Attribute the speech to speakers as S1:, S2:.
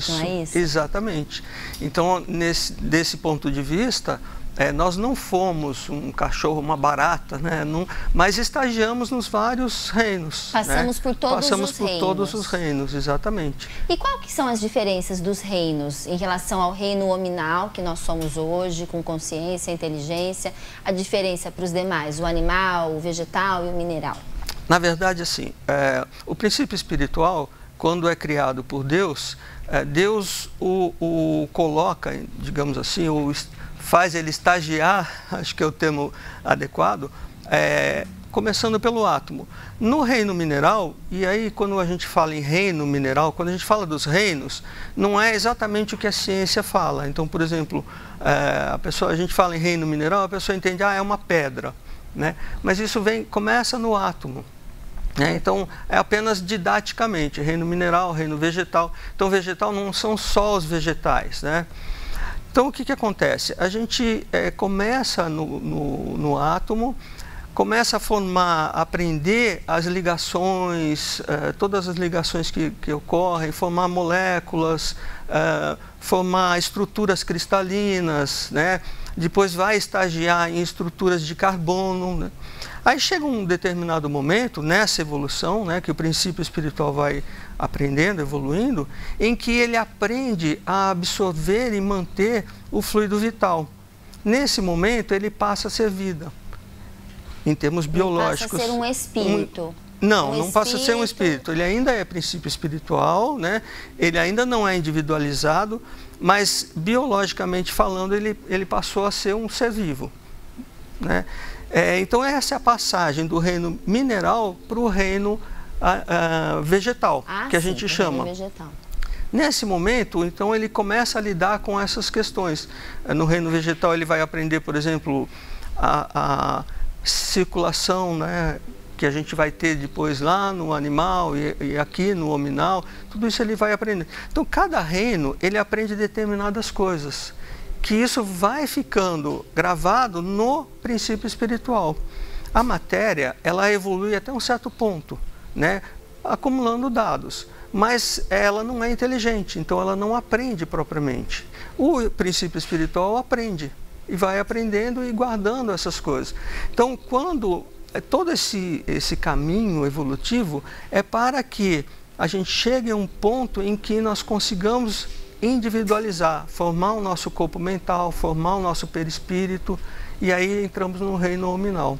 S1: não é isso?
S2: Exatamente. Então, desse ponto de vista, nós não fomos um cachorro, uma barata, né? Mas estagiamos nos vários reinos.
S1: Passamos, né?
S2: Passamos por todos os reinos, exatamente.
S1: E qual que são as diferenças dos reinos em relação ao reino hominal, que nós somos hoje, com consciência, inteligência, a diferença para os demais, o animal, o vegetal e o mineral?
S2: Na verdade, assim, o princípio espiritual, quando é criado por Deus, Deus o coloca, digamos assim, faz ele estagiar, acho que é o termo adequado, começando pelo átomo. No reino mineral, e aí quando a gente fala em reino mineral, quando a gente fala dos reinos, não é exatamente o que a ciência fala. Então, por exemplo, a gente fala em reino mineral, a pessoa entende, é uma pedra, né? Mas isso começa no átomo. Então, é apenas didaticamente, reino mineral, reino vegetal. Então, vegetal não são só os vegetais, né? Então, o que acontece? A gente começa no átomo, começa a aprender as ligações, todas as ligações que ocorrem, formar moléculas, formar estruturas cristalinas, né? Depois vai estagiar em estruturas de carbono, né? Aí chega um determinado momento, nessa evolução, né, que o princípio espiritual vai aprendendo, evoluindo, em que ele aprende a absorver e manter o fluido vital. Nesse momento, ele passa a ser vida, em termos biológicos.
S1: Passa a ser um espírito.
S2: Não passa a ser um espírito. Ele ainda é princípio espiritual, né? Ele ainda não é individualizado, mas biologicamente falando, ele passou a ser um ser vivo, né? Então, essa é a passagem do reino mineral para o reino vegetal, que a gente chama. Nesse momento, então, ele começa a lidar com essas questões. No reino vegetal, ele vai aprender, por exemplo, a circulação, né, que a gente vai ter depois lá no animal e aqui no hominal. Tudo isso ele vai aprender. Então, cada reino, ele aprende determinadas coisas, que isso vai ficando gravado no princípio espiritual. A matéria, ela evolui até um certo ponto, né, acumulando dados, mas ela não é inteligente, então ela não aprende propriamente. O princípio espiritual aprende, e vai aprendendo e guardando essas coisas. Então, quando todo esse caminho evolutivo é para que a gente chegue a um ponto em que nós consigamos individualizar, formar o nosso corpo mental, formar o nosso perispírito, e aí entramos no reino hominal.